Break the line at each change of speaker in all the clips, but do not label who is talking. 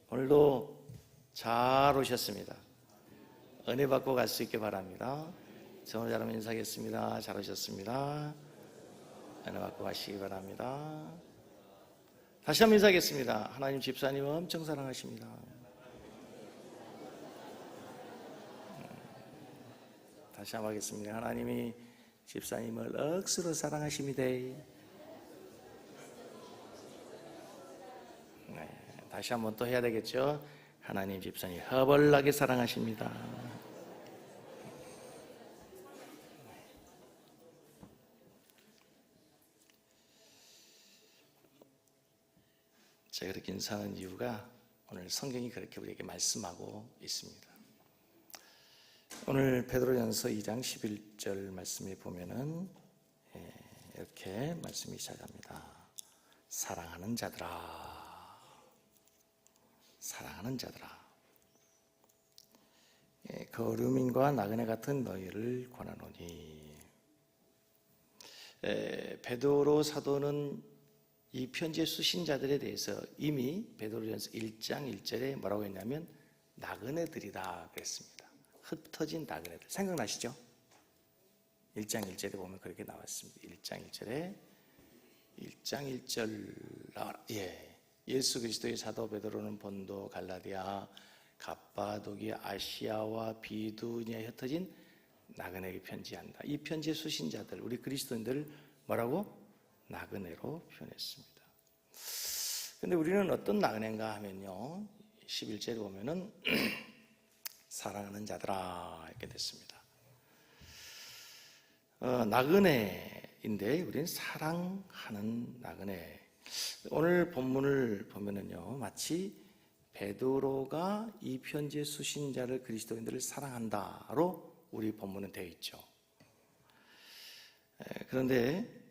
오늘도 잘 오셨습니다. 은혜 받고 갈 수 있게 바랍니다. 저는 여러분 인사하겠습니다. 잘 오셨습니다. 은혜 받고 가시기 바랍니다. 다시 한번 인사하겠습니다. 하나님 집사님 엄청 사랑하십니다. 다시 한번 하겠습니다. 하나님이 집사님을 억수로 사랑하십니다. 다시 한번 또 해야 되겠죠. 하나님 집사님 허벌나게 사랑하십니다. 제가 그렇게 인사하는 이유가 오늘 성경이 그렇게 우리에게 말씀하고 있습니다. 오늘 베드로전서 2장 11절 말씀에 보면은 이렇게 말씀이 시작합니다. 사랑하는 자들아, 사랑하는 자들아, 거류민과 나그네 같은 너희를 권하노니. 베드로 사도는 이 편지에 쓰신 자들에 대해서 이미 베드로전서 1장 1절에 뭐라고 했냐면 나그네들이다 그랬습니다. 흩어진 나그네들. 생각나시죠? 1장 1절에 보면 그렇게 나왔습니다. 1장 1절 나와라. 예수 그리스도의 사도 베드로는 본도, 갈라디아, 갑바도기아, 아시아와 비두니아에 흩어진 나그네에게 편지한다. 이 편지에 쓰신 자들, 우리 그리스도인들을 뭐라고? 나그네로 표현했습니다. 근데 우리는 어떤 나그네인가 하면요, 11절에 보면은 사랑하는 자들아 이렇게 됐습니다. 나그네인데 우리는 사랑하는 나그네. 오늘 본문을 보면은요, 마치 베드로가 이 편지에 쓰신 자를, 그리스도인들을 사랑한다로 우리 본문은 되어 있죠. 그런데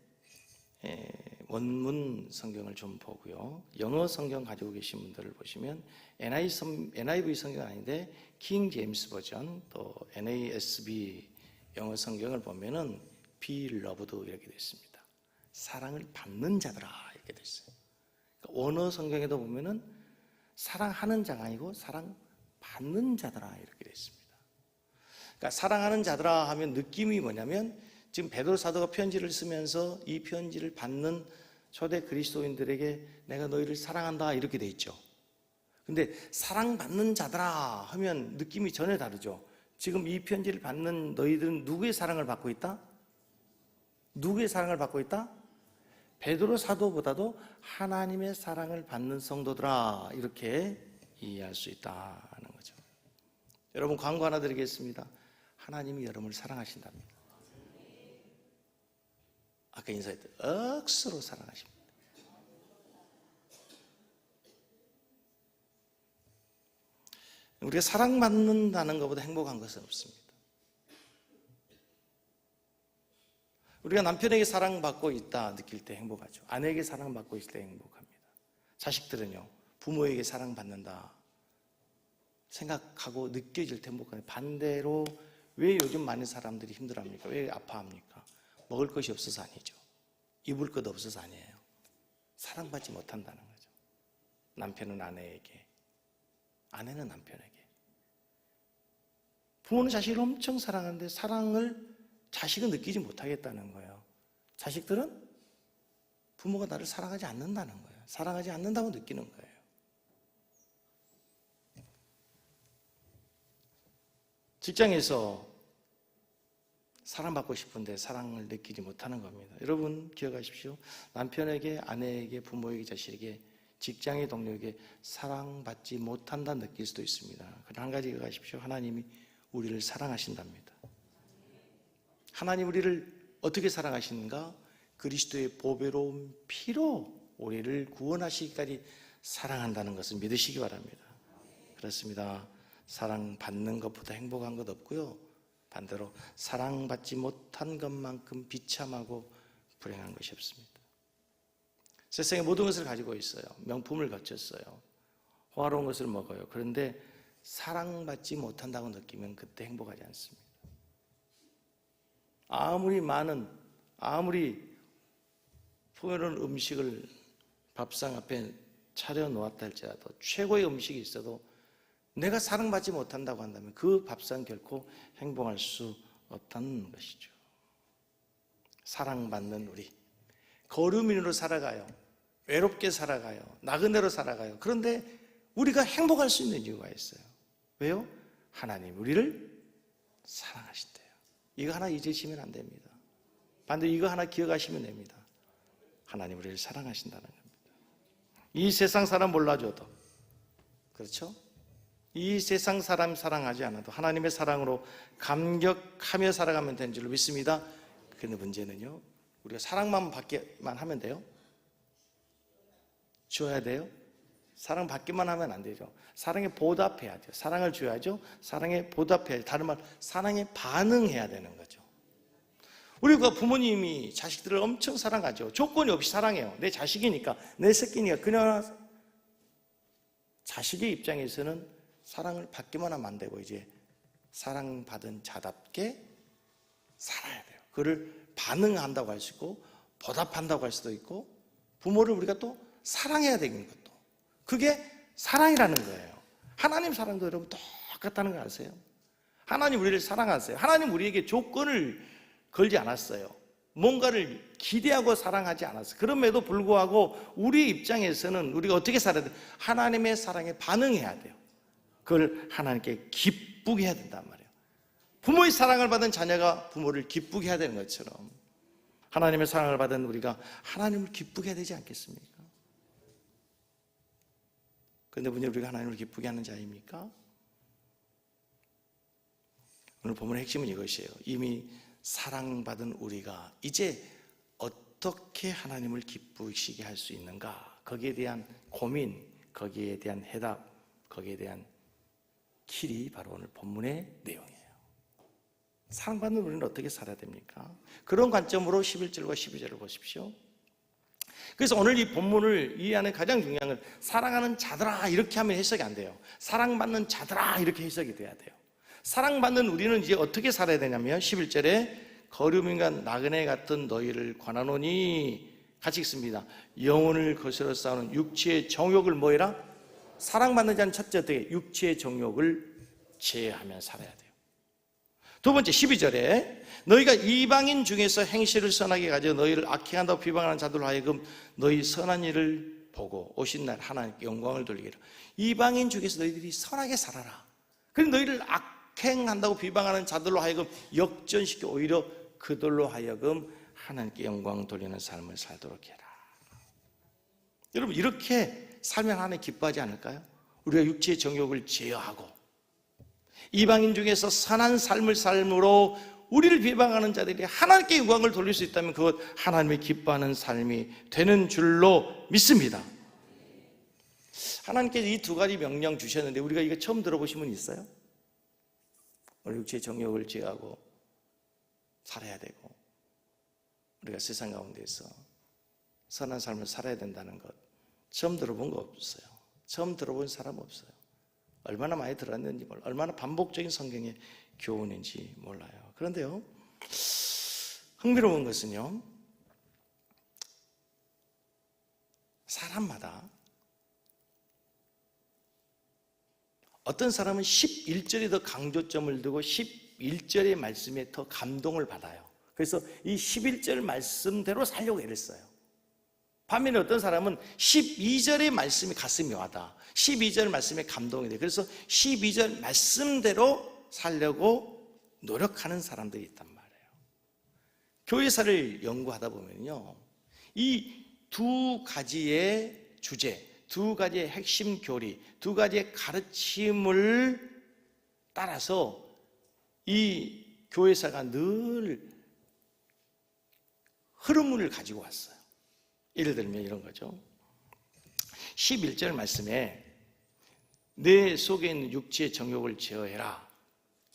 원문 성경을 좀 보고요, 영어 성경 가지고 계신 분들을 보시면 NIV 성경은 아닌데 킹 제임스 버전, 또 NASB 영어 성경을 보면은 be loved 이렇게 되어 있습니다. 사랑을 받는 자들아 이렇게 되어 있어요. 그러니까 원어 성경에도 보면은 사랑하는 자가 아니고 사랑받는 자들아 이렇게 되어 있습니다. 그러니까 사랑하는 자들아 하면 느낌이 뭐냐면, 지금 베드로 사도가 편지를 쓰면서 이 편지를 받는 초대 그리스도인들에게 내가 너희를 사랑한다 이렇게 돼 있죠. 근데 사랑받는 자들아 하면 느낌이 전혀 다르죠. 지금 이 편지를 받는 너희들은 누구의 사랑을 받고 있다? 누구의 사랑을 받고 있다? 베드로 사도보다도 하나님의 사랑을 받는 성도들아, 이렇게 이해할 수 있다는 거죠. 여러분, 광고 하나 드리겠습니다. 하나님이 여러분을 사랑하신답니다. 아까 인사했던 억수로 사랑하십니다. 우리가 사랑받는다는 것보다 행복한 것은 없습니다. 우리가 남편에게 사랑받고 있다 느낄 때 행복하죠. 아내에게 사랑받고 있을 때 행복합니다. 자식들은요, 부모에게 사랑받는다 생각하고 느껴질 때 행복합니다. 반대로 왜 요즘 많은 사람들이 힘들어합니까? 왜 아파합니까? 먹을 것이 없어서 아니죠. 입을 것 없어서 아니에요. 사랑받지 못한다는 거죠. 남편은 아내에게, 아내는 남편에게. 부모는 자식을 엄청 사랑하는데 사랑을 자식은 느끼지 못하겠다는 거예요. 자식들은 부모가 나를 사랑하지 않는다는 거예요. 사랑하지 않는다고 느끼는 거예요. 직장에서 사랑받고 싶은데 사랑을 느끼지 못하는 겁니다. 여러분 기억하십시오. 남편에게, 아내에게, 부모에게, 자식에게, 직장의 동료에게 사랑받지 못한다 느낄 수도 있습니다. 그러나 한 가지 기억하십시오. 하나님이 우리를 사랑하신답니다. 하나님 우리를 어떻게 사랑하시는가? 그리스도의 보배로운 피로 우리를 구원하시기까지 사랑한다는 것을 믿으시기 바랍니다. 그렇습니다. 사랑받는 것보다 행복한 것 없고요, 반대로 사랑받지 못한 것만큼 비참하고 불행한 것이 없습니다. 세상에 모든 것을 가지고 있어요. 명품을 갖췄어요. 호화로운 것을 먹어요. 그런데 사랑받지 못한다고 느끼면 그때 행복하지 않습니다. 아무리 많은, 아무리 풍요로운 음식을 밥상 앞에 차려놓았다 할지라도 최고의 음식이 있어도 내가 사랑받지 못한다고 한다면 그 밥상 결코 행복할 수 없다는 것이죠. 사랑받는 우리, 거류민으로 살아가요. 외롭게 살아가요. 나그네로 살아가요. 그런데 우리가 행복할 수 있는 이유가 있어요. 왜요? 하나님 우리를 사랑하신대요. 이거 하나 잊으시면 안 됩니다. 반드시 이거 하나 기억하시면 됩니다. 하나님 우리를 사랑하신다는 겁니다. 이 세상 사람 몰라줘도, 그렇죠? 이 세상 사람 사랑하지 않아도 하나님의 사랑으로 감격하며 살아가면 되는 줄로 믿습니다. 그런데 문제는요, 우리가 사랑만 받기만 하면 돼요? 줘야 돼요? 사랑 받기만 하면 안 되죠. 사랑에 보답해야죠. 사랑을 줘야죠. 사랑에 보답해야죠. 다른 말, 사랑에 반응해야 되는 거죠. 우리가 부모님이 자식들을 엄청 사랑하죠. 조건이 없이 사랑해요. 내 자식이니까, 내 새끼니까. 그러나 자식의 입장에서는 사랑을 받기만 하면 안 되고 이제 사랑받은 자답게 살아야 돼요. 그를 반응한다고 할 수 있고 보답한다고 할 수도 있고, 부모를 우리가 또 사랑해야 되는 것도, 그게 사랑이라는 거예요. 하나님 사랑도 여러분 똑같다는 거 아세요? 하나님 우리를 사랑하세요. 하나님 우리에게 조건을 걸지 않았어요. 뭔가를 기대하고 사랑하지 않았어요. 그럼에도 불구하고 우리 입장에서는 우리가 어떻게 살아야 돼요? 하나님의 사랑에 반응해야 돼요. 그걸 하나님께 기쁘게 해야 된단 말이에요. 부모의 사랑을 받은 자녀가 부모를 기쁘게 해야 되는 것처럼 하나님의 사랑을 받은 우리가 하나님을 기쁘게 해야 되지 않겠습니까? 그런데 문제, 우리가 하나님을 기쁘게 하는 자입니까? 오늘 본문의 핵심은 이것이에요. 이미 사랑받은 우리가 이제 어떻게 하나님을 기쁘시게 할 수 있는가, 거기에 대한 고민, 거기에 대한 해답, 거기에 대한 길이 바로 오늘 본문의 내용이에요. 사랑받는 우리는 어떻게 살아야 됩니까? 그런 관점으로 11절과 12절을 보십시오. 그래서 오늘 이 본문을 이해하는 가장 중요한 건, 사랑하는 자들아 이렇게 하면 해석이 안 돼요. 사랑받는 자들아 이렇게 해석이 돼야 돼요. 사랑받는 우리는 이제 어떻게 살아야 되냐면 11절에 거류민과 나그네 같은 너희를 권하노니, 같이 읽습니다. 영혼을 거스려 싸우는 육체의 정욕을 뭐해라? 사랑받는 자는 첫째 어떻게? 육체의 정욕을 제어하며 살아야 돼요. 두 번째 12절에 너희가 이방인 중에서 행실을 선하게 가져 너희를 악행한다고 비방하는 자들로 하여금 너희 선한 일을 보고 오신 날 하나님께 영광을 돌리기를. 이방인 중에서 너희들이 선하게 살아라. 그래서 너희를 악행한다고 비방하는 자들로 하여금 역전시켜 오히려 그들로 하여금 하나님께 영광 돌리는 삶을 살도록 해라. 여러분, 이렇게 살면 하나님 기뻐하지 않을까요? 우리가 육체의 정욕을 제어하고 이방인 중에서 선한 삶을 삶으로 우리를 비방하는 자들이 하나님께 영광을 돌릴 수 있다면 그것 하나님이 기뻐하는 삶이 되는 줄로 믿습니다. 하나님께서 이 두 가지 명령 주셨는데 우리가 이거 처음 들어보신 분 있어요? 우리 육체의 정욕을 제어하고 살아야 되고 우리가 세상 가운데서 선한 삶을 살아야 된다는 것 처음 들어본 거 없어요. 처음 들어본 사람 없어요. 얼마나 많이 들었는지 몰라요. 얼마나 반복적인 성경의 교훈인지 몰라요. 그런데요, 흥미로운 것은요, 사람마다 어떤 사람은 11절에 더 강조점을 두고 11절의 말씀에 더 감동을 받아요. 그래서 이 11절 말씀대로 살려고 애를 써요. 반면에 어떤 사람은 12절의 말씀이 가슴이 와닿아. 12절 말씀에 감동이 돼. 그래서 12절 말씀대로 살려고 노력하는 사람들이 있단 말이에요. 교회사를 연구하다 보면요, 이 두 가지의 주제, 두 가지의 핵심 교리, 두 가지의 가르침을 따라서 이 교회사가 늘 흐름을 가지고 왔어요. 예를 들면 이런 거죠. 11절 말씀에 내 속에 있는 육체의 정욕을 제어해라.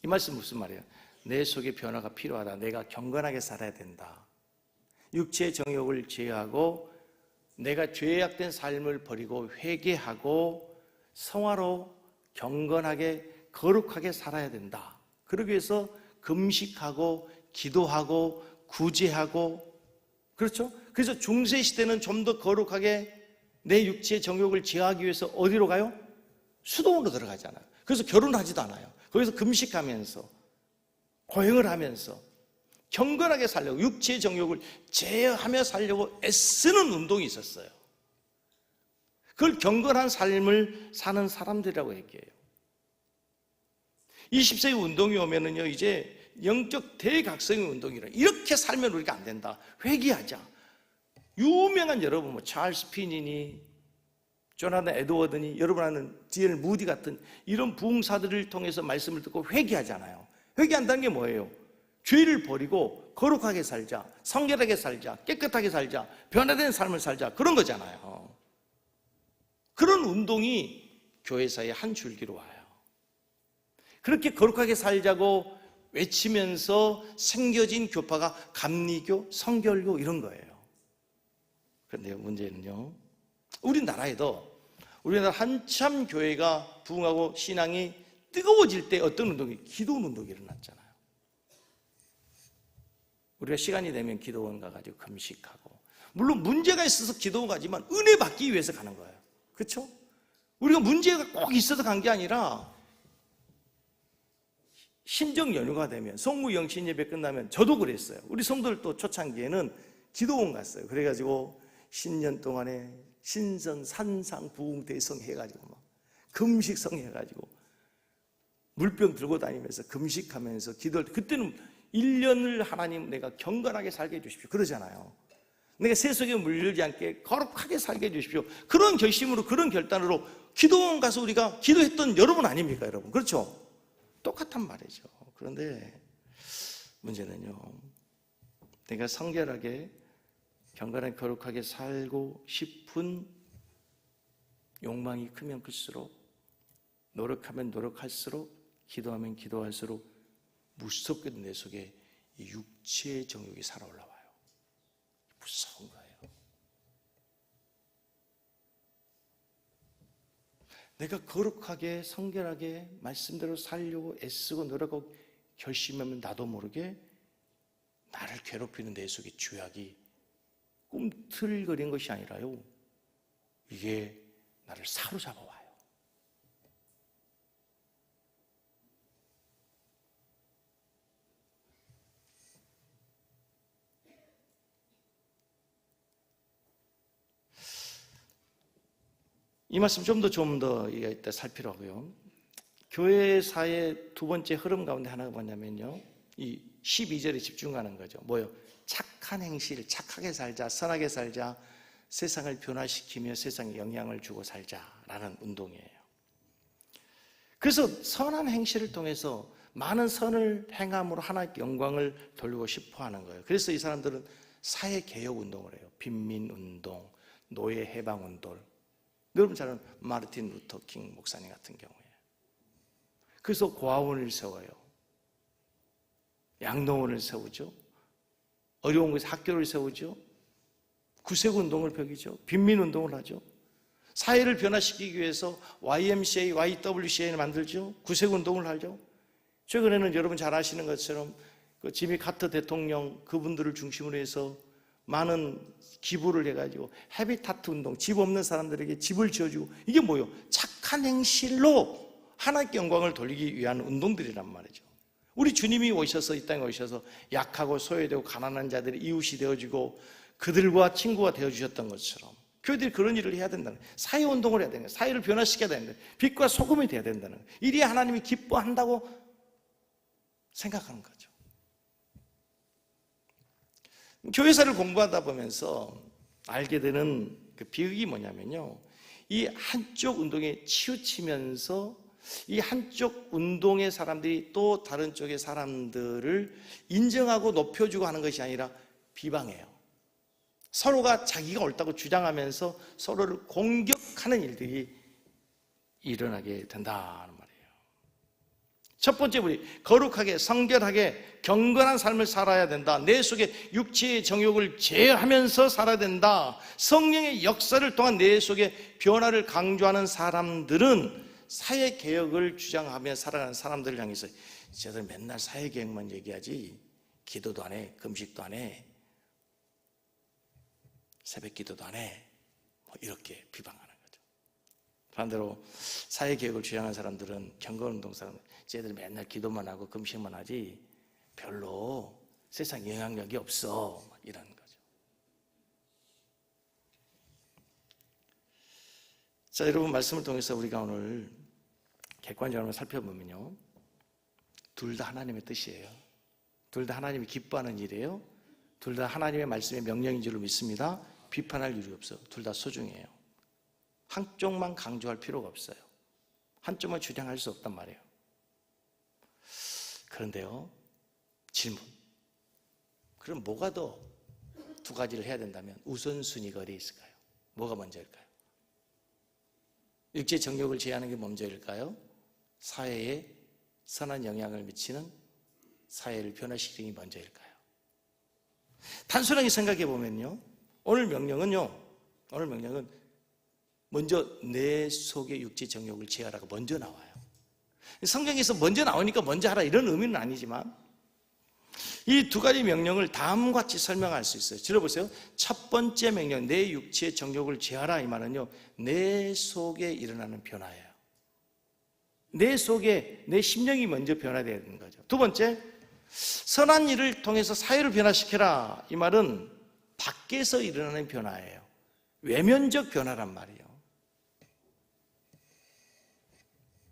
이 말씀 무슨 말이에요? 내 속에 변화가 필요하다. 내가 경건하게 살아야 된다. 육체의 정욕을 제어하고 내가 죄악된 삶을 버리고 회개하고 성화로 경건하게 거룩하게 살아야 된다. 그러기 위해서 금식하고 기도하고 구제하고, 그렇죠? 그래서 중세 시대는 좀 더 거룩하게 내 육체의 정욕을 제어하기 위해서 어디로 가요? 수동으로 들어가잖아요. 그래서 결혼하지도 않아요. 거기서 금식하면서 고행을 하면서 경건하게 살려고, 육체의 정욕을 제어하며 살려고 애쓰는 운동이 있었어요. 그걸 경건한 삶을 사는 사람들이라고 얘기해요. 20세기 운동이 오면은요, 이제 영적 대각성의 운동이라, 이렇게 살면 우리가 안 된다, 회개하자. 유명한 여러분, 뭐 찰스 피니니, 조나단 에드워드니, 여러분 아는 D.L. 무디 같은 이런 부흥사들을 통해서 말씀을 듣고 회개하잖아요. 회개한다는 게 뭐예요? 죄를 버리고 거룩하게 살자, 성결하게 살자, 깨끗하게 살자, 변화된 삶을 살자, 그런 거잖아요. 그런 운동이 교회사의 한 줄기로 와요. 그렇게 거룩하게 살자고 외치면서 생겨진 교파가 감리교, 성결교 이런 거예요. 그런데 문제는요, 우리나라 한참 교회가 부흥하고 신앙이 뜨거워질 때 어떤 운동이? 기도원 운동이 일어났잖아요. 우리가 시간이 되면 기도원 가가지고 금식하고, 물론 문제가 있어서 기도원 가지만 은혜 받기 위해서 가는 거예요. 그렇죠? 우리가 문제가 꼭 있어서 간 게 아니라 신정 연휴가 되면, 성무 영신 예배 끝나면, 저도 그랬어요. 우리 성도들도 초창기에는 기도원 갔어요. 그래가지고 신년 동안에 신성 산상 부흥 대성 해가지고 막 금식성 해가지고 물병 들고 다니면서 금식하면서 기도할 때, 그때는 1년을 하나님 내가 경건하게 살게 해주십시오 그러잖아요. 내가 세속에 물들지 않게 거룩하게 살게 해주십시오. 그런 결심으로, 그런 결단으로 기도원 가서 우리가 기도했던 여러분 아닙니까, 여러분? 그렇죠? 똑같단 말이죠. 그런데 문제는요, 내가 성결하게 경건하게 거룩하게 살고 싶은 욕망이 크면 클수록, 노력하면 노력할수록, 기도하면 기도할수록 무섭게도 내 속에 이 육체의 정욕이 살아올라와요. 무서운 거예요. 내가 거룩하게 성결하게 말씀대로 살려고 애쓰고 노력하고 결심하면 나도 모르게 나를 괴롭히는 내 속에 죄악이 꿈틀거리는 것이 아니라요, 이게 나를 사로잡아와요. 이 말씀 좀 더 이따 살피라고요. 교회사의 두 번째 흐름 가운데 하나가 뭐냐면요, 이 12절에 집중하는 거죠. 뭐요? 착한 행실, 착하게 살자, 선하게 살자, 세상을 변화시키며 세상에 영향을 주고 살자라는 운동이에요. 그래서 선한 행실을 통해서 많은 선을 행함으로 하나님께 영광을 돌리고 싶어 하는 거예요. 그래서 이 사람들은 사회개혁 운동을 해요. 빈민운동, 노예해방운동. 여러분 잘 아는 마르틴 루터 킹 목사님 같은 경우에. 그래서 고아원을 세워요. 양동원을 세우죠. 어려운 곳에 학교를 세우죠. 구세군운동을 펼이죠. 빈민운동을 하죠. 사회를 변화시키기 위해서 YMCA, YWCA를 만들죠. 구세군운동을 하죠. 최근에는 여러분 잘 아시는 것처럼 그 지미 카터 대통령 그분들을 중심으로 해서 많은 기부를 해가지고 헤비타트 운동, 집 없는 사람들에게 집을 지어주고, 이게 뭐예요? 착한 행실로 하나님께 영광을 돌리기 위한 운동들이란 말이죠. 우리 주님이 오셔서 이 땅에 오셔서 약하고 소외되고 가난한 자들이 이웃이 되어주고 그들과 친구가 되어주셨던 것처럼 교회들이 그런 일을 해야 된다는 거예요. 사회운동을 해야 되는 거예요. 사회를 변화시켜야 되는 거예요. 빛과 소금이 돼야 된다는 거예요. 이래야 하나님이 기뻐한다고 생각하는 거죠. 교회사를 공부하다 보면서 알게 되는 그 비극이 뭐냐면요, 이 한쪽 운동에 치우치면서 이 한쪽 운동의 사람들이 또 다른 쪽의 사람들을 인정하고 높여주고 하는 것이 아니라 비방해요. 서로가 자기가 옳다고 주장하면서 서로를 공격하는 일들이 일어나게 된다는 말이에요. 첫 번째, 우리 거룩하게 성결하게 경건한 삶을 살아야 된다. 내 속에 육체의 정욕을 제어하면서 살아야 된다. 성령의 역사를 통한 내 속에 변화를 강조하는 사람들은 사회개혁을 주장하며 살아가는 사람들을 향해서 쟤들 맨날 사회개혁만 얘기하지 기도도 안 해, 금식도 안 해, 새벽기도도 안 해, 이렇게 비방하는 거죠. 반대로 사회개혁을 주장하는 사람들은 경건운동 사람들, 쟤들 맨날 기도만 하고 금식만 하지 별로 세상 영향력이 없어, 이런 거죠. 자, 여러분, 말씀을 통해서 우리가 오늘 객관적으로 살펴보면요, 둘 다 하나님의 뜻이에요. 둘 다 하나님이 기뻐하는 일이에요. 둘 다 하나님의 말씀의 명령인 줄로 믿습니다. 비판할 이유 없어요. 둘 다 소중해요. 한쪽만 강조할 필요가 없어요. 한쪽만 주장할 수 없단 말이에요. 그런데요, 질문. 그럼 뭐가 더 두 가지를 해야 된다면 우선순위가 어디에 있을까요? 뭐가 먼저일까요? 육체 정욕을 제하는 게 먼저일까요? 사회에 선한 영향을 미치는 사회를 변화시키는 게 먼저일까요? 단순하게 생각해 보면요, 오늘 명령은 먼저 내 속의 육체 정욕을 제하라고 먼저 나와요. 성경에서 먼저 나오니까 먼저 하라 이런 의미는 아니지만 이 두 가지 명령을 다음과 같이 설명할 수 있어요. 들어보세요. 첫 번째 명령, 내 육체의 정욕을 제하라, 이 말은요, 내 속에 일어나는 변화예요. 내 속에 내 심령이 먼저 변화되어야 되는 거죠. 두 번째, 선한 일을 통해서 사회를 변화시켜라, 이 말은 밖에서 일어나는 변화예요. 외면적 변화란 말이에요.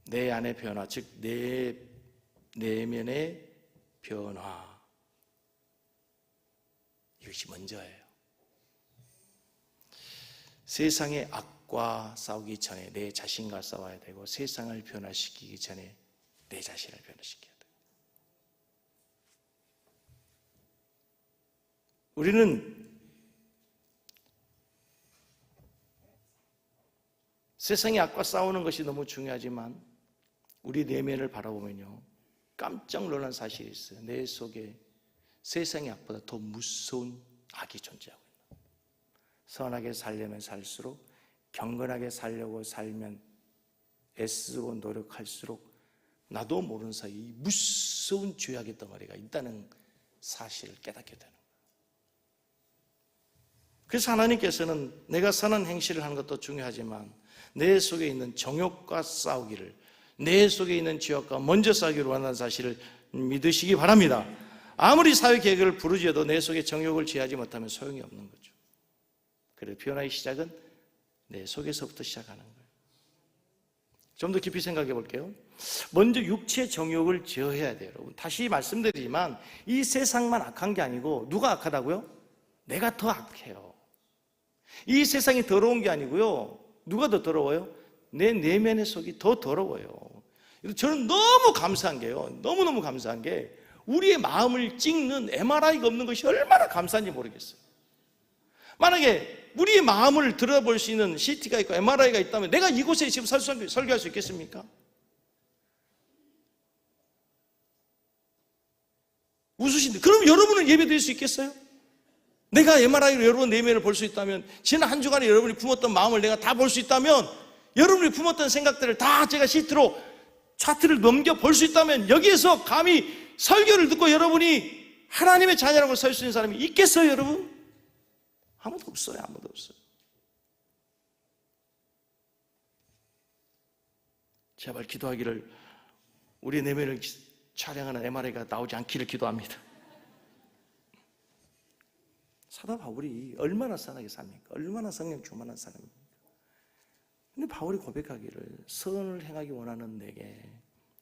내 안의 변화, 즉 내 내면의 변화, 이것이 먼저예요. 세상의 악과 싸우기 전에 내 자신과 싸워야 되고, 세상을 변화시키기 전에 내 자신을 변화시켜야 돼요. 우리는 세상의 악과 싸우는 것이 너무 중요하지만 우리 내면을 바라보면요, 깜짝 놀란 사실이 있어요. 내 속에 세상의 악보다 더 무서운 악이 존재하고 있다. 선하게 살려면 살수록, 경건하게 살려고 살면 애쓰고 노력할수록 나도 모르는 사이 무서운 죄악의 덩어리가 있다는 사실을 깨닫게 되는 거예요. 그래서 하나님께서는 내가 선한 행실을 하는 것도 중요하지만 내 속에 있는 정욕과 싸우기를, 내 속에 있는 죄악과 먼저 싸우기를 원하는 사실을 믿으시기 바랍니다. 아무리 사회개혁을 부르짖어도 내 속에 정욕을 제하지 못하면 소용이 없는 거죠. 그래서 변화의 시작은 내 속에서부터 시작하는 거예요. 좀 더 깊이 생각해 볼게요. 먼저 육체 정욕을 제어해야 돼요. 여러분, 다시 말씀드리지만 이 세상만 악한 게 아니고 누가 악하다고요? 내가 더 악해요. 이 세상이 더러운 게 아니고요, 누가 더 더러워요? 내 내면의 속이 더 더러워요. 저는 너무 감사한 게요, 너무너무 감사한 게 우리의 마음을 찍는 MRI가 없는 것이 얼마나 감사한지 모르겠어요. 만약에 우리의 마음을 들어볼 수 있는 CT가 있고 MRI가 있다면 내가 이곳에 지금 설교할 수 있겠습니까? 웃으신데, 그럼 여러분은 예배 드릴 수 있겠어요? 내가 MRI로 여러분 내면을 볼 수 있다면, 지난 한 주간에 여러분이 품었던 마음을 내가 다 볼 수 있다면, 여러분이 품었던 생각들을 다 제가 시트로 차트를 넘겨 볼 수 있다면, 여기에서 감히 설교를 듣고 여러분이 하나님의 자녀라고 설 수 있는 사람이 있겠어요, 여러분? 아무도 없어요. 아무도 없어요. 제발 기도하기를, 우리 내면을 촬영하는 MRI가 나오지 않기를 기도합니다. 사도 바울이 얼마나 선하게 삽니까? 얼마나 성령 충만한 사람입니까? 근데 바울이 고백하기를, 선을 행하기 원하는 내게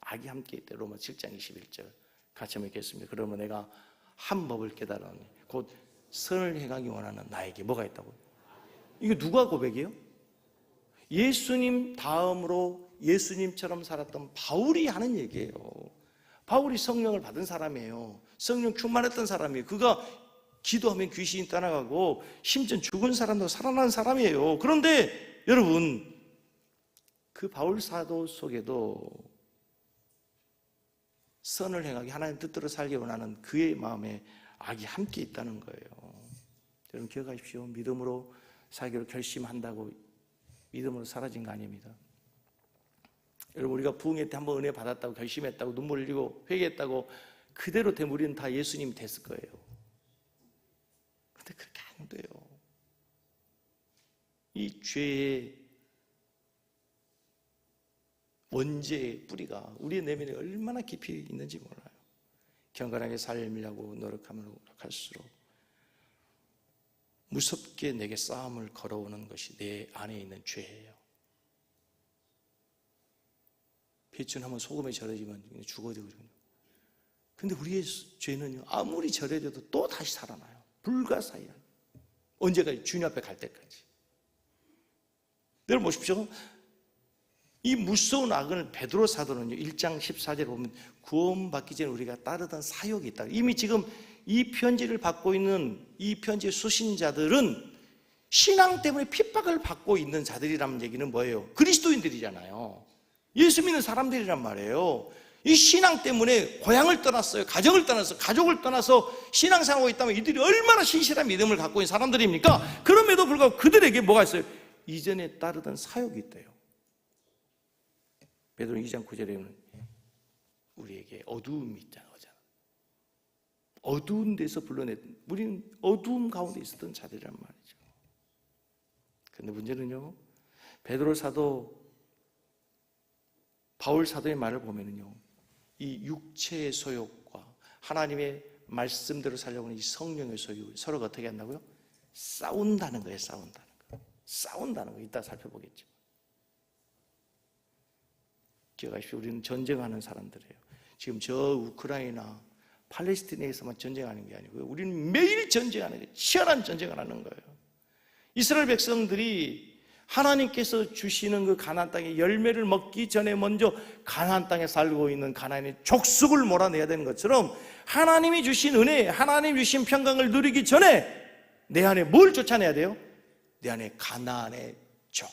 악이 함께 있대. 로마 7장 21절 같이 읽겠습니다. 그러면 내가 한 법을 깨달았니, 곧 선을 행하기 원하는 나에게 뭐가 있다고요? 이게 누가 고백이에요? 예수님 다음으로 예수님처럼 살았던 바울이 하는 얘기예요. 바울이 성령을 받은 사람이에요. 성령 충만했던 사람이에요. 그가 기도하면 귀신이 떠나가고 심지어 죽은 사람도 살아난 사람이에요. 그런데 여러분, 그 바울 사도 속에도 선을 행하기, 하나님 뜻대로 살기 원하는 그의 마음에 악이 함께 있다는 거예요. 여러분 기억하십시오. 믿음으로 살기로 결심한다고 믿음으로 사라진 거 아닙니다. 여러분, 우리가 부흥회 때 한번 은혜 받았다고 결심했다고 눈물 흘리고 회개했다고 그대로 되면 우리는 다 예수님이 됐을 거예요. 그런데 그렇게 안 돼요. 이 죄의 원죄의 뿌리가 우리의 내면에 얼마나 깊이 있는지 몰라요. 경건하게 살려고 노력하면 노력할수록 무섭게 내게 싸움을 걸어오는 것이 내 안에 있는 죄예요. 배추는 한번 소금에 절여지면 죽어야 되거든요. 근데 우리의 죄는요, 아무리 절여져도 또 다시 살아나요. 불가사의한. 언제까지? 주님 앞에 갈 때까지. 여러분 보십시오. 이 무서운 악을 베드로 사도는요, 1장 14절에 보면 구원받기 전에 우리가 따르던 사역이 있다. 이미 지금 이 편지를 받고 있는 이 편지의 수신자들은 신앙 때문에 핍박을 받고 있는 자들이라는 얘기는 뭐예요? 그리스도인들이잖아요. 예수 믿는 사람들이란 말이에요. 이 신앙 때문에 고향을 떠났어요. 가정을 떠나서, 가족을 떠나서 신앙생활하고 있다면 이들이 얼마나 신실한 믿음을 갖고 있는 사람들입니까? 그럼에도 불구하고 그들에게 뭐가 있어요? 이전에 따르던 사역이 있대요. 베드로 2장 9절에는 우리에게 어두움이 있잖아요. 어두운 데서 불러냈, 우리는 어두움 가운데 있었던 자들이란 말이죠. 그런데 문제는요, 베드로 사도, 바울 사도의 말을 보면은요, 이 육체의 소욕과 하나님의 말씀대로 살려고 하는 이 성령의 소욕, 서로가 어떻게 한다고요? 싸운다는 거예요. 싸운다는 거. 이따 살펴보겠죠. 기억하십시오. 우리는 전쟁하는 사람들이에요. 지금 저 우크라이나, 팔레스티나에서만 전쟁하는 게 아니고요, 우리는 매일 전쟁하는 거예요. 치열한 전쟁을 하는 거예요. 이스라엘 백성들이 하나님께서 주시는 그 가나안 땅의 열매를 먹기 전에 먼저 가나안 땅에 살고 있는 가나안의 족속을 몰아내야 되는 것처럼 하나님이 주신 은혜, 하나님이 주신 평강을 누리기 전에 내 안에 뭘 쫓아내야 돼요? 내 안에 가나안의 적,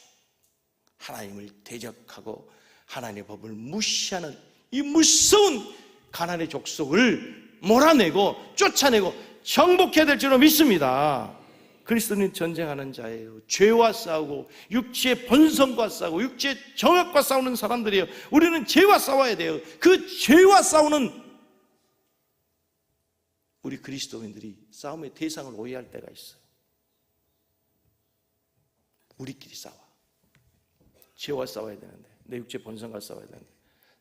하나님을 대적하고 하나님의 법을 무시하는 이 무서운 가나안의 족속을 몰아내고 쫓아내고 정복해야 될 줄로 믿습니다. 그리스도는 전쟁하는 자예요. 죄와 싸우고 육체의 본성과 싸우고 육체의 정욕과 싸우는 사람들이에요. 우리는 죄와 싸워야 돼요. 그 죄와 싸우는 우리 그리스도인들이 싸움의 대상을 오해할 때가 있어요. 우리끼리 싸워. 죄와 싸워야 되는데, 내 육체 본성과 싸워야 되는데,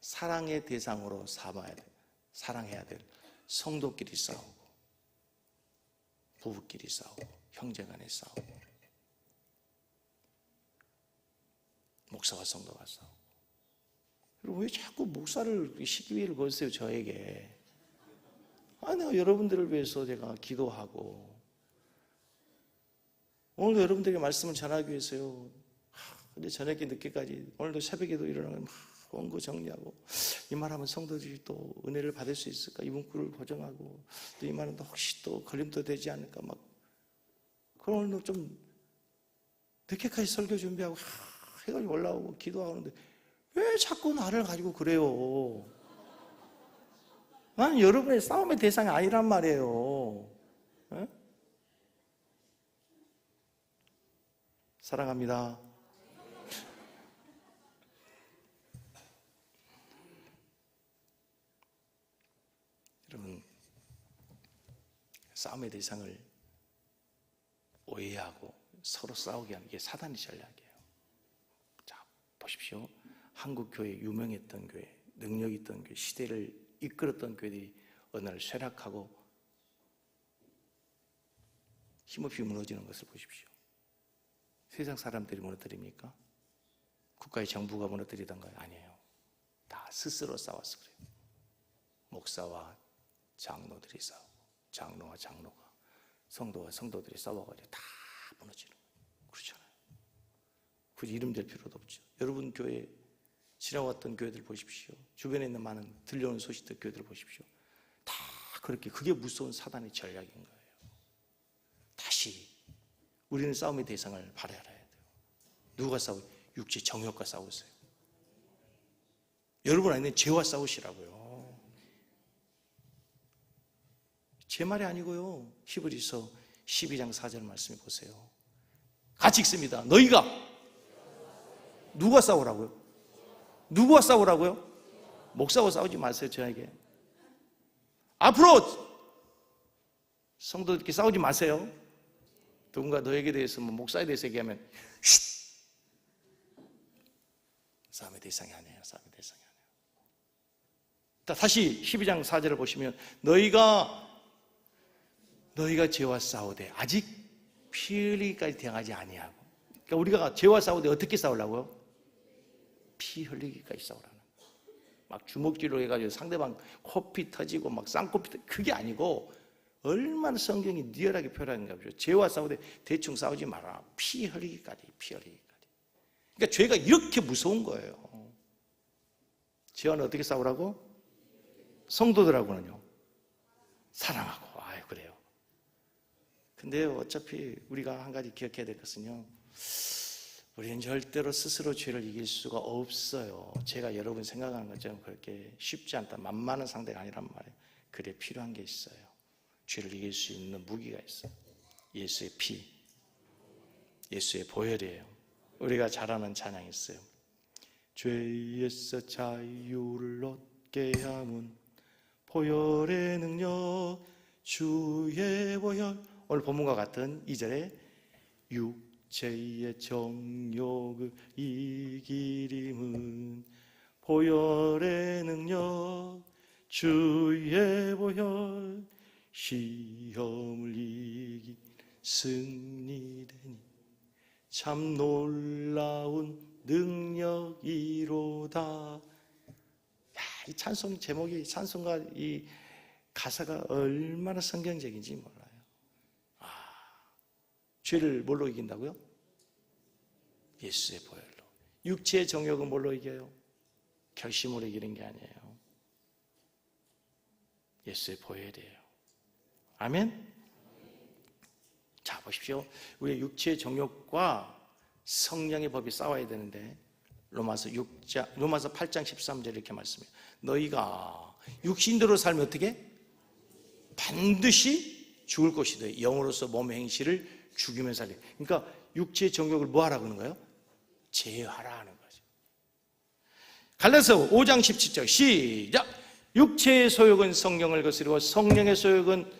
사랑의 대상으로 삼아야 돼. 사랑해야 될 성도끼리 싸우고, 부부끼리 싸우고, 형제간에 싸우고, 목사와 성도가 싸우고. 여러분, 왜 자꾸 목사를 시기를 거세요 저에게? 내가 여러분들을 위해서 제가 기도하고 오늘도 여러분들에게 말씀을 전하기 위해서요. 근데 저녁에 늦게까지, 오늘도 새벽에도 일어나면 원고 정리하고, 이 말하면 성도들이 또 은혜를 받을 수 있을까? 이 문구를 보정하고, 또 이 말은 또 혹시 또 걸림도 되지 않을까? 막. 그럼 오늘도 좀 늦게까지 설교 준비하고, 해가 올라오고 기도하는데, 왜 자꾸 나를 가지고 그래요? 나는 여러분의 싸움의 대상이 아니란 말이에요. 에? 사랑합니다. 여러분, 싸움의 대상을 오해하고 서로 싸우게 하는 게 사단의 전략이에요. 자, 보십시오. 한국 교회, 유명했던 교회, 능력 있던 교회, 시대를 이끌었던 교회들이 어느 날 쇠락하고 힘없이 무너지는 것을 보십시오. 세상 사람들이 무너뜨립니까? 국가의 정부가 무너뜨리던가요? 아니에요. 다 스스로 싸워서 그래요. 목사와 장로들이 싸우고, 장로와 장로가, 성도와 성도들이 싸워가지고 다 무너지는 거예요. 그렇잖아요. 굳이 이름 댈 필요도 없죠. 여러분 교회 지나왔던 교회들 보십시오. 주변에 있는 많은 들려오는 소식들 교회들 보십시오. 다 그렇게, 그게 무서운 사단의 전략인 거예요. 다시 우리는 싸움의 대상을 바라야 돼요. 누가 싸워요? 육체 정욕과 싸우고 있어요. 여러분 안에는 죄와 싸우시라고요. 제 말이 아니고요. 히브리서 12장 4절 말씀해 보세요. 같이 읽습니다. 너희가 누가 싸우라고요? 누구와 싸우라고요? 목사와 싸우지 마세요. 저에게. 앞으로 성도들끼리 싸우지 마세요. 누군가 너에게 대해서, 목사에 대해서 얘기하면 쉿! 싸움의 대상이 아니에요. 싸움의 대상이 아니에요. 다시 12장 4절을 보시면 너희가 죄와 싸우되 아직 피 흘리기까지 당하지 아니하고, 그러니까 우리가 죄와 싸우되 어떻게 싸우려고요? 피 흘리기까지 싸우라는 거예요. 막 주먹질로 해가지고 상대방 코피 터지고 막 쌍코피 터지고, 그게 아니고 얼마나 성경이 리얼하게 표현하는가 보죠. 죄와 싸우되 대충 싸우지 마라. 피 흘리기까지. 그러니까 죄가 이렇게 무서운 거예요. 죄와는 어떻게 싸우라고? 성도들하고는요, 사랑하고. 그래요. 근데 어차피 우리가 한 가지 기억해야 될 것은요, 우리는 절대로 스스로 죄를 이길 수가 없어요. 제가 여러분 생각하는 것처럼 그렇게 쉽지 않다, 만만한 상대가 아니란 말이에요. 그래, 필요한 게 있어요. 죄를 이길 수 있는 무기가 있어요. 예수의 피, 예수의 보혈이에요. 우리가 잘 아는 찬양이 있어요. 죄에서 자유를 얻게 함은 보혈의 능력, 주의 보혈. 오늘 본문과 같은 2절에 육체의 정욕을 이기림은 보혈의 능력, 주의 보혈, 시험을 이기 승리되니 참 놀라운 능력이로다. 이 찬송 제목이, 찬송가 이 가사가 얼마나 성경적인지 몰라요. 죄를 뭘로 이긴다고요? 예수의 보혈로. 육체의 정욕은 뭘로 이겨요? 결심으로 이기는 게 아니에요. 예수의 보혈이에요. 아멘? 자, 보십시오. 우리의 육체의 정욕과 성령의 법이 싸워야 되는데 로마서 8장 13절 이렇게 말씀해요. 너희가 육신대로 살면 어떻게? 반드시 죽을 것이다. 영으로서 몸의 행실을 죽이면 살리. 그러니까 육체의 정욕을 뭐 하라고 하는 거예요? 제어하라 하는 거죠. 갈라디아서 5장 17절 시작. 육체의 소욕은 성령을 거스르고 성령의 소욕은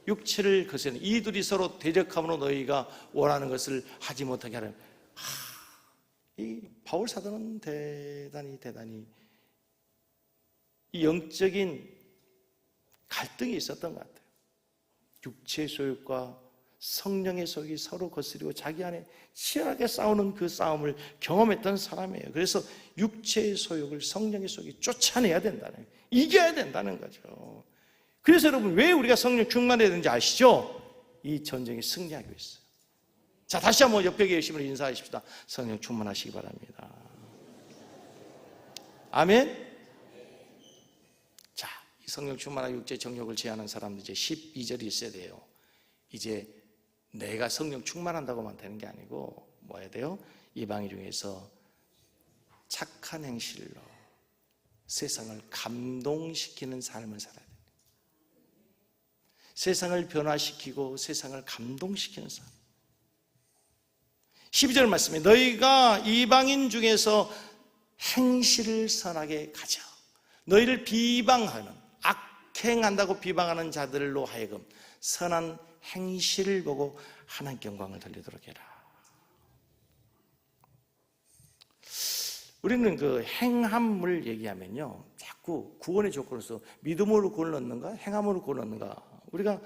육체를 거스르는 이 둘이 서로 대적함으로 너희가 원하는 것을 하지 못하게 하라. 이 바울 사도는 대단히 이 영적인 갈등이 있었던 것 같아요. 육체의 소욕과 성령의 소욕이 서로 거스리고 자기 안에 치열하게 싸우는 그 싸움을 경험했던 사람이에요. 그래서 육체의 소욕을 성령의 소욕이 쫓아내야 된다는, 이겨야 된다는 거죠. 그래서 여러분, 왜 우리가 성령 충만해야 되는지 아시죠? 이 전쟁에 승리하기 위해서. 자, 다시 한번 옆에 계신 분을 인사하십시다. 성령 충만하시기 바랍니다. 아멘. 자, 이 성령 충만한 육체 정욕을 제하는 사람들 이제 12절이 있어야 돼요. 이제 내가 성령 충만한다고만 되는 게 아니고 뭐 해야 돼요? 이방인 중에서 착한 행실로 세상을 감동시키는 삶을 살아야 돼요. 세상을 변화시키고 세상을 감동시키는 삶. 12절 말씀에 너희가 이방인 중에서 행실을 선하게 가져. 너희를 비방하는, 악행한다고 비방하는 자들로 하여금 선한 행실을 보고 하나님께 영광을 돌리도록 해라. 우리는 그 행함을 얘기하면요, 자꾸 구원의 조건으로서 믿음으로 구원을 얻는가, 행함으로 구원을 얻는가, 우리가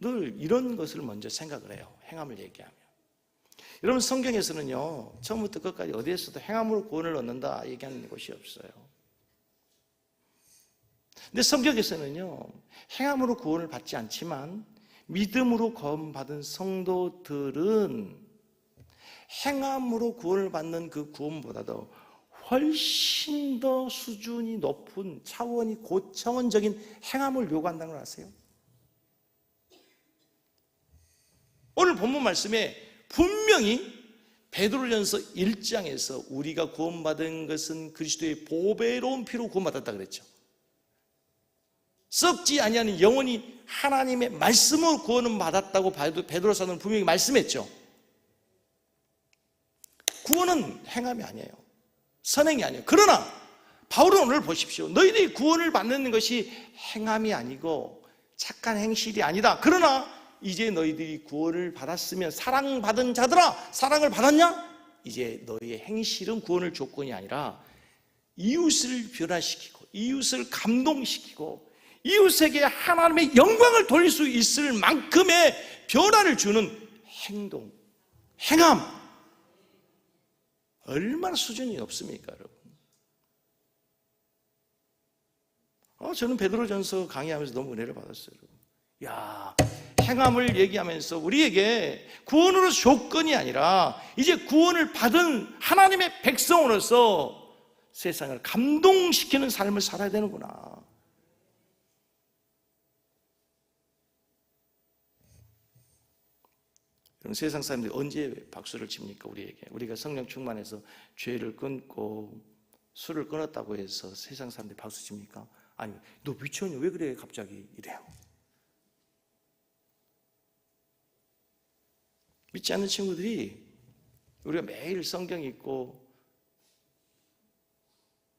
늘 이런 것을 먼저 생각을 해요. 행함을 얘기하면. 여러분, 성경에서는요, 처음부터 끝까지 어디에서도 행함으로 구원을 얻는다 얘기하는 곳이 없어요. 근데 성경에서는요, 행함으로 구원을 받지 않지만 믿음으로 구원받은 성도들은 행함으로 구원을 받는 그 구원보다도 훨씬 더 수준이 높은 차원이 고차원적인 행함을 요구한다는 걸 아세요? 오늘 본문 말씀에 분명히 베드로전서 1장에서 우리가 구원받은 것은 그리스도의 보배로운 피로 구원받았다 그랬죠. 썩지 아니하는 영원히 하나님의 말씀으로 구원은 받았다고 베드로서는 분명히 말씀했죠. 구원은 행함이 아니에요. 선행이 아니에요. 그러나 바울은 오늘 보십시오. 너희들이 구원을 받는 것이 행함이 아니고 착한 행실이 아니다. 그러나 이제 너희들이 구원을 받았으면 사랑받은 자들아, 사랑을 받았냐? 이제 너희의 행실은 구원을 조건이 아니라 이웃을 변화시키고 이웃을 감동시키고 이웃에게 하나님의 영광을 돌릴 수 있을 만큼의 변화를 주는 행동, 행함, 얼마나 수준이 높습니까, 여러분? 저는 베드로전서 강의하면서 너무 은혜를 받았어요. 야, 행함을 얘기하면서 우리에게 구원으로 조건이 아니라 이제 구원을 받은 하나님의 백성으로서 세상을 감동시키는 삶을 살아야 되는구나. 그럼 세상 사람들이 언제 박수를 칩니까? 우리가 성령 충만해서 죄를 끊고 술을 끊었다고 해서 세상 사람들이 박수 칩니까? 아니, 너 미쳤냐? 왜 그래 갑자기 이래요? 믿지 않는 친구들이 우리가 매일 성경 읽고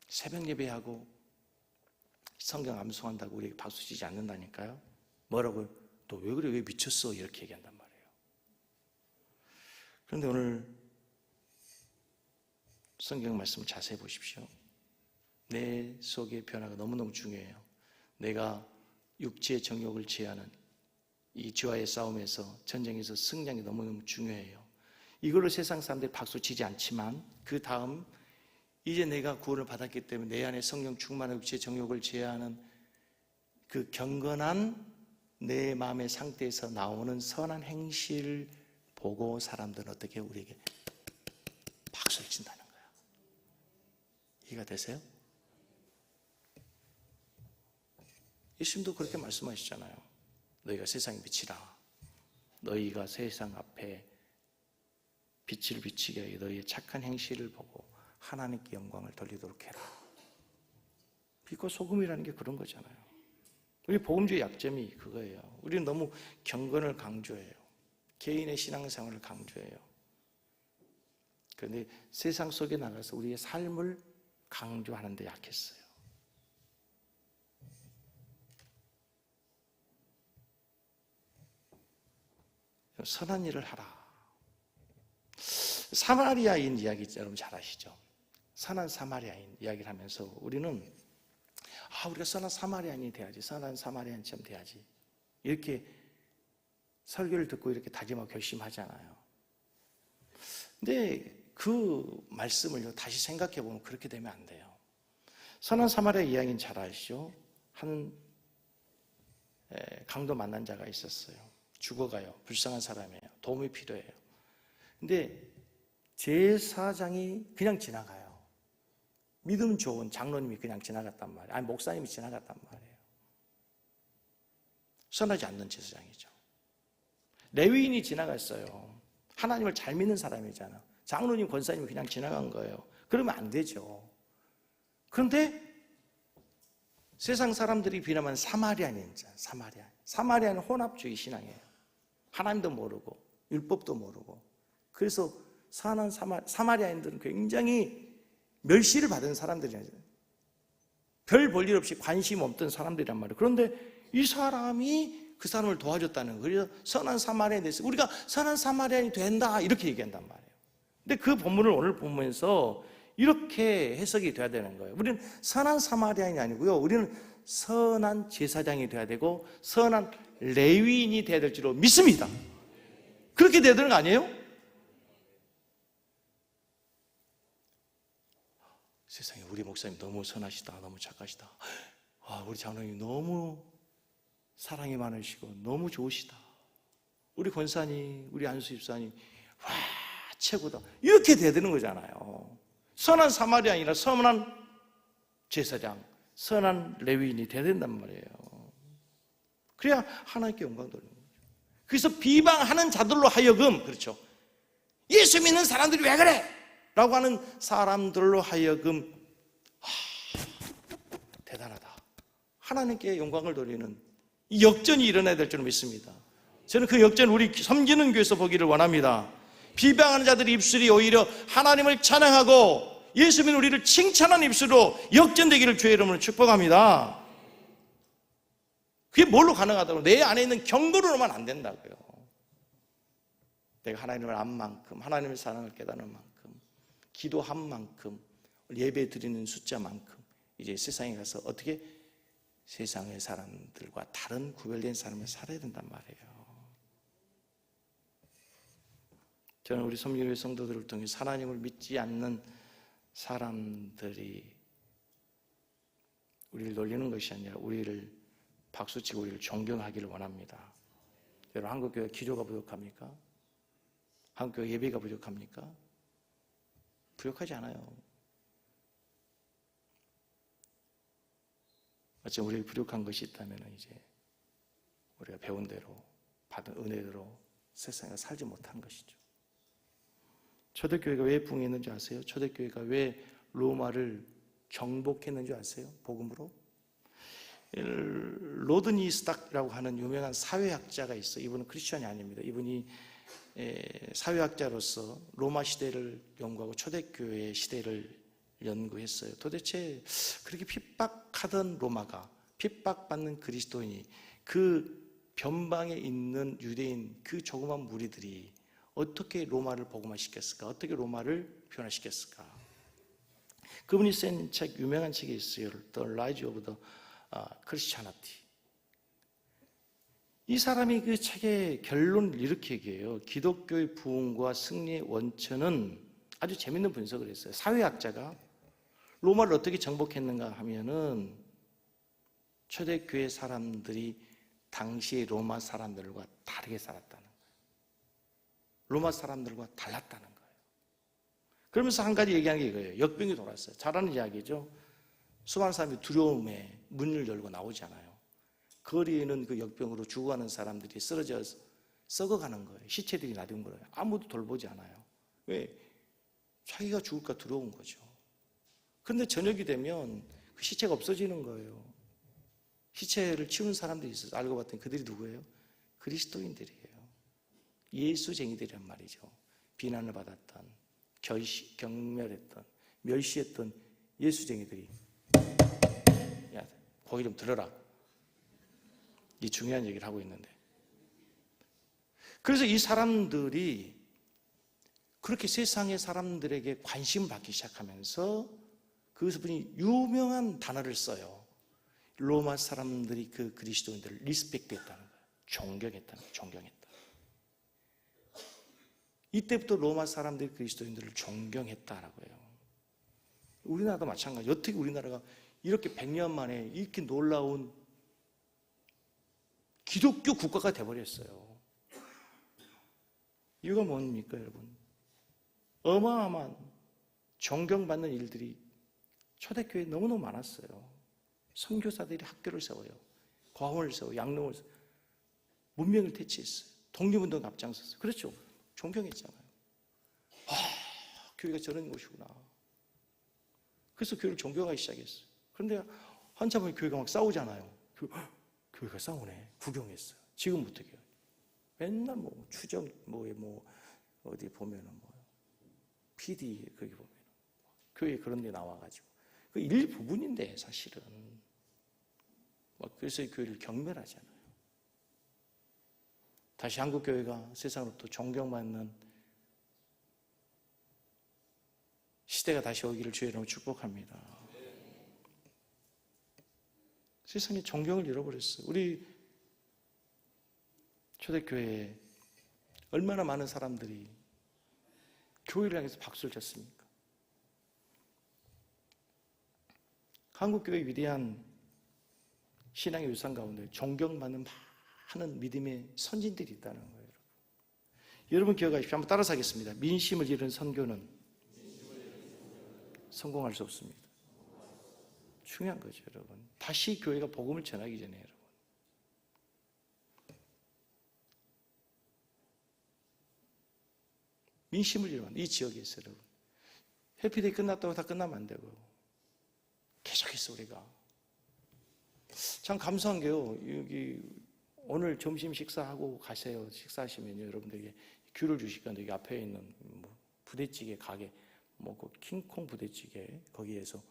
새벽 예배하고 성경 암송한다고 우리에게 박수 치지 않는다니까요. 뭐라고요? 너 왜 그래? 왜 미쳤어? 이렇게 얘기한단 말이에요. 그런데 오늘 성경 말씀 자세히 보십시오. 내 속의 변화가 너무너무 중요해요. 내가 육체의 정욕을 제하는 이 죄와의 싸움에서, 전쟁에서 승리하는 게 너무너무 중요해요. 이걸로 세상 사람들이 박수 치지 않지만 그 다음 이제 내가 구원을 받았기 때문에 내 안에 성령 충만한 육체의 정욕을 제하는 그 경건한 내 마음의 상태에서 나오는 선한 행실을 보고 사람들은 어떻게 우리에게 박수를 친다는 거예요. 이해가 되세요? 예수님도 그렇게 말씀하시잖아요. 너희가 세상의 빛이라. 너희가 세상 앞에 빛을 비치게 하여 너희의 착한 행실을 보고 하나님께 영광을 돌리도록 해라. 빛과 소금이라는 게 그런 거잖아요. 우리 복음주의 약점이 그거예요. 우리는 너무 경건을 강조해요. 개인의 신앙생활을 강조해요. 그런데 세상 속에 나가서 우리의 삶을 강조하는 데 약했어요. 선한 일을 하라. 사마리아인 이야기 여러분 잘 아시죠? 선한 사마리아인 이야기를 하면서 우리는 우리가 선한 사마리아인이 돼야지, 선한 사마리아인처럼 돼야지, 이렇게 설교를 듣고 이렇게 다짐하고 결심하잖아요. 근데 그 말씀을 다시 생각해 보면 그렇게 되면 안 돼요. 선한 사마리아 이야기는 잘 아시죠? 한 강도 만난 자가 있었어요. 죽어가요. 불쌍한 사람이에요. 도움이 필요해요. 근데 제사장이 그냥 지나가요. 믿음 좋은 장로님이 그냥 지나갔단 말이에요. 아니, 목사님이 지나갔단 말이에요. 선하지 않는 제사장이죠. 레위인이 지나갔어요. 하나님을 잘 믿는 사람이잖아. 장로님, 권사님이 그냥 지나간 거예요. 그러면 안 되죠. 그런데 세상 사람들이 비난하는 사마리아인이죠. 사마리아는 혼합주의 신앙이에요. 하나님도 모르고 율법도 모르고. 그래서 사는 사마리아인들은 굉장히 멸시를 받은 사람들이에요. 별 볼 일 없이 관심 없던 사람들이란 말이에요. 그런데 이 사람이 그 사람을 도와줬다는 거예요. 그래서 선한 사마리아인이 됐어요. 우리가 선한 사마리아인이 된다 이렇게 얘기한단 말이에요. 근데 그 본문을 오늘 보면서 이렇게 해석이 돼야 되는 거예요. 우리는 선한 사마리아인이 아니고요, 우리는 선한 제사장이 돼야 되고 선한 레위인이 돼야 될 줄로 믿습니다. 그렇게 돼야 되는 거 아니에요? 세상에, 우리 목사님 너무 선하시다, 너무 착하시다, 우리 장로님 너무 사랑이 많으시고 너무 좋으시다, 우리 권사님, 우리 안수 집사님 최고다, 이렇게 돼야 되는 거잖아요. 선한 사마리아인이라 선한 제사장, 선한 레위인이 돼야 된단 말이에요. 그래야 하나님께 영광 돌리는 거죠. 그래서 비방하는 자들로 하여금, 그렇죠, 예수 믿는 사람들이 왜 그래? 라고 하는 사람들로 하여금 대단하다, 하나님께 영광을 돌리는 이 역전이 일어나야 될 줄 믿습니다. 저는 그 역전 우리 섬기는 교회에서 보기를 원합니다. 비방하는 자들의 입술이 오히려 하나님을 찬양하고 예수 믿는 우리를 칭찬하는 입술로 역전되기를 주의 이름으로 축복합니다. 그게 뭘로 가능하다고? 내 안에 있는 경고로만 안 된다고요. 내가 하나님을 안 만큼, 하나님의 사랑을 깨닫는 만큼, 기도한 만큼, 예배 드리는 숫자만큼 이제 세상에 가서 어떻게 세상의 사람들과 다른 구별된 삶을 살아야 된단 말이에요. 저는 우리 섬기교회 성도들을 통해 하나님을 믿지 않는 사람들이 우리를 놀리는 것이 아니라 우리를 박수치고 우리를 존경하기를 원합니다. 여러분, 한국교회 기도가 부족합니까? 한국교회 예배가 부족합니까? 부족하지 않아요. 어쩌면 우리에게 부족한 것이 있다면 이제 우리가 배운 대로 받은 은혜대로 세상에 살지 못한 것이죠. 초대교회가 왜 붕했는지 아세요? 초대교회가 왜 로마를 정복했는지 아세요? 복음으로? 로드니 스탁이라고 하는 유명한 사회학자가 있어요. 이분은 크리스천이 아닙니다. 이분이 사회학자로서 로마 시대를 연구하고 초대교회 시대를 연구했어요. 도대체 그렇게 핍박하던 로마가, 핍박받는 그리스도인이, 그 변방에 있는 유대인 그 조그만 무리들이 어떻게 로마를 복음화시켰을까? 어떻게 로마를 변화시켰을까? 그분이 쓴 책, 유명한 책이 있어요. The Rise of the Christianity. 이 사람이 그 책의 결론을 이렇게 얘기해요. 기독교의 부흥과 승리의 원천은, 아주 재밌는 분석을 했어요. 사회학자가 로마를 어떻게 정복했는가 하면은 초대교회 사람들이 당시의 로마 사람들과 다르게 살았다는 거예요. 로마 사람들과 달랐다는 거예요. 그러면서 한 가지 얘기하는 게 이거예요. 역병이 돌았어요. 잘 아는 이야기죠. 수많은 사람이 두려움에 문을 열고 나오잖아요. 거리에는 그 역병으로 죽어가는 사람들이 쓰러져 썩어가는 거예요. 시체들이 나뒹굴어요. 아무도 돌보지 않아요. 왜? 자기가 죽을까 두려운 거죠. 그런데 저녁이 되면 그 시체가 없어지는 거예요. 시체를 치우는 사람들이 있어서 알고 봤더니 그들이 누구예요? 그리스도인들이에요. 예수쟁이들이란 말이죠. 비난을 받았던, 경멸했던, 멸시했던 예수쟁이들이, 야, 거기 좀 들어라. 이 중요한 얘기를 하고 있는데. 그래서 이 사람들이 그렇게 세상의 사람들에게 관심을 받기 시작하면서 그분이 유명한 단어를 써요. 로마 사람들이 그 그리스도인들을 리스펙트했다는 거예요. 존경했다는 거예요. 존경했다. 이때부터 로마 사람들이 그리스도인들을 존경했다라고 해요. 우리나라도 마찬가지. 어떻게 우리나라가 이렇게 100년 만에 이렇게 놀라운 기독교 국가가 돼버렸어요. 이유가 뭡니까, 여러분? 어마어마한 존경받는 일들이 초대교회에 너무너무 많았어요. 선교사들이 학교를 세워요. 과원을 세워요. 양릉을 세워요. 문명을 퇴치했어요. 독립운동 앞장섰어요. 그렇죠. 존경했잖아요. 교회가 저런 곳이구나. 그래서 교회를 존경하기 시작했어요. 그런데 한참 후에 교회가 막 싸우잖아요. 교회가 싸우네. 구경했어요. 지금 어떻게 해요? 맨날 뭐 추정 어디 보면은 PD 거기 보면 교회 그런 데 나와가지고 그 일부분인데 사실은 그래서 이 교회를 경멸하잖아요. 다시 한국 교회가 세상으로부터 존경받는 시대가 다시 오기를 주의 이름으로 축복합니다. 세상에 존경을 잃어버렸어요. 우리 초대교회에 얼마나 많은 사람들이 교회를 향해서 박수를 쳤습니까? 한국교회의 위대한 신앙의 유산 가운데 존경받는 많은 믿음의 선진들이 있다는 거예요. 여러분 기억하십시오. 한번 따라서 하겠습니다. 민심을 잃은 선교는 성공할 수 없습니다. 중요한 거죠, 여러분. 다시 교회가 복음을 전하기 전에 여러분. 민심을 잃은 이 지역에서 여러분. 해피데이 끝났다고 다 끝나면 안 되고 계속해서 우리가 참 감사한 게요. 여기 오늘 점심 식사하고 가세요. 식사하시면요, 여러분들에게 귤을 주실 건데 여기 앞에 있는 부대찌개 가게 그 킹콩 부대찌개 거기에서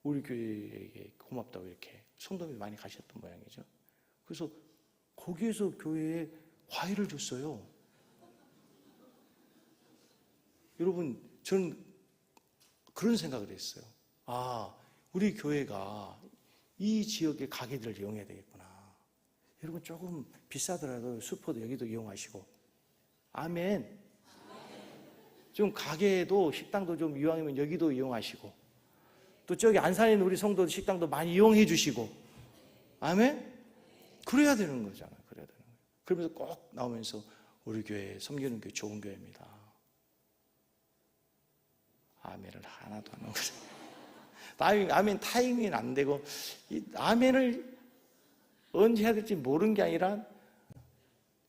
우리 교회에게 고맙다고 이렇게 성도님이 많이 가셨던 모양이죠. 그래서 거기에서 교회에 과일을 줬어요. 여러분, 저는 그런 생각을 했어요. 아, 우리 교회가 이 지역의 가게들을 이용해야 되겠구나. 여러분 조금 비싸더라도 슈퍼도 여기도 이용하시고. 아멘. 좀 가게도 식당도 좀 이왕이면 여기도 이용하시고. 또 저기 안산에 있는 우리 성도 식당도 많이 이용해 주시고. 아멘. 그래야 되는 거잖아요. 그래야 되는 거예요. 그러면서 꼭 나오면서 우리 교회 섬기는 교회 좋은 교회입니다. 아멘을 하나도 안 하는 거죠. 아멘 타이밍이 안 되고, 이 아멘을 언제 해야 될지 모르는 게 아니라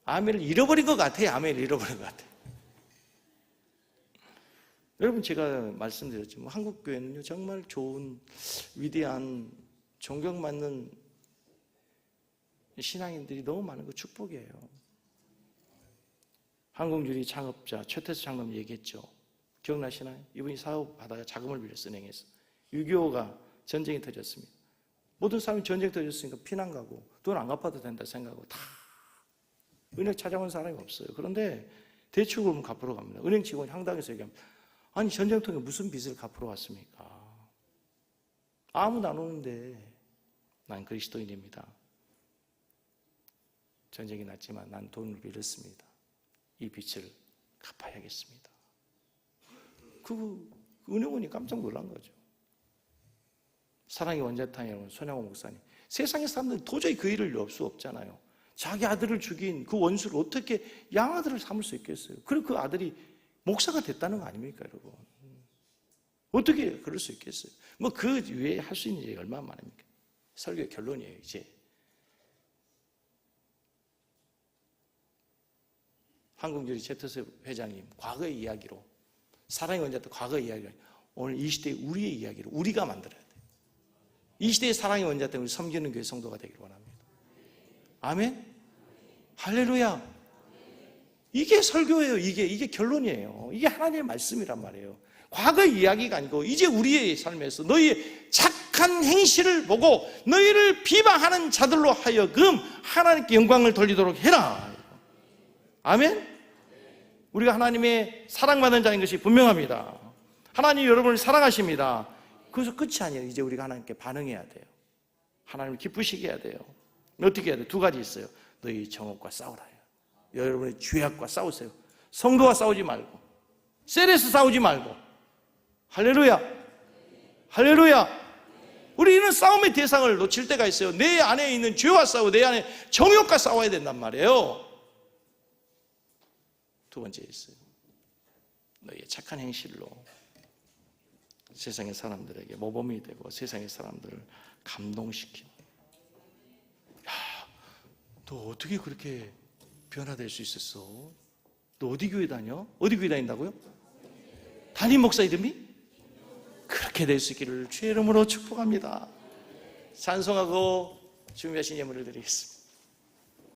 아멘을 잃어버린 것 같아요. 아멘을 잃어버린 것 같아요. 여러분 제가 말씀드렸지만 한국 교회는요 정말 좋은 위대한 존경받는 신앙인들이 너무 많은 거 축복이에요. 한국유리 창업자 최태수 장로님 얘기했죠. 기억나시나요? 이분이 사업하다가 자금을 빌려서 은행에서 6.25가 전쟁이 터졌습니다. 모든 사람이 전쟁 터졌으니까 피난 가고 돈 안 갚아도 된다 생각하고 다 은행 찾아온 사람이 없어요. 그런데 대출금을 갚으러 갑니다. 은행 직원이 황당해서 얘기합니다. 아니 전쟁통에 무슨 빚을 갚으러 왔습니까? 아무도 안 오는데 난 그리스도인입니다. 전쟁이 났지만 난 돈을 빌렸습니다. 이 빚을 갚아야겠습니다. 그 은행원이 깜짝 놀란 거죠. 사랑의 원자탄이라는 손양호 목사님. 세상의 사람들은 도저히 그 일을 열 수 없잖아요. 자기 아들을 죽인 그 원수를 어떻게 양아들을 삼을 수 있겠어요? 그리고 그 아들이 목사가 됐다는 거 아닙니까, 여러분? 어떻게 그럴 수 있겠어요? 뭐 그 위에 할 수 있는 일이 얼마나 많습니까? 설교의 결론이에요, 이제. 한국유리 최태수 회장님 과거의 이야기로, 사랑의 원자탄 과거의 이야기로, 오늘 이 시대의 우리의 이야기로 우리가 만들어야 돼요. 이 시대의 사랑의 원자탄 우리 섬기는 교회 성도가 되기를 원합니다. 아멘? 할렐루야! 이게 설교예요. 이게 결론이에요. 이게 하나님의 말씀이란 말이에요. 과거의 이야기가 아니고 이제 우리의 삶에서 너희의 착한 행실을 보고 너희를 비방하는 자들로 하여금 하나님께 영광을 돌리도록 해라. 아멘? 우리가 하나님의 사랑받는 자인 것이 분명합니다. 하나님 여러분을 사랑하십니다. 그래서 끝이 아니에요. 이제 우리가 하나님께 반응해야 돼요. 하나님을 기쁘시게 해야 돼요. 어떻게 해야 돼요? 두 가지 있어요. 너희 정욕과 싸우라. 여러분의 죄악과 싸우세요. 성도와 싸우지 말고, 셀에서 싸우지 말고. 할렐루야! 할렐루야! 우리는 싸움의 대상을 놓칠 때가 있어요. 내 안에 있는 죄와 싸우고 내 안에 정욕과 싸워야 된단 말이에요. 두 번째 있어요. 너희의 착한 행실로 세상의 사람들에게 모범이 되고 세상의 사람들을 감동시키는. 야, 너 어떻게 그렇게 변화될 수 있었어? 너 어디 교회 다녀? 어디 교회 다닌다고요? 담임 목사 이름이? 그렇게 될 수 있기를 주의 이름으로 축복합니다. 찬송하고 준비하신 예물을 드리겠습니다.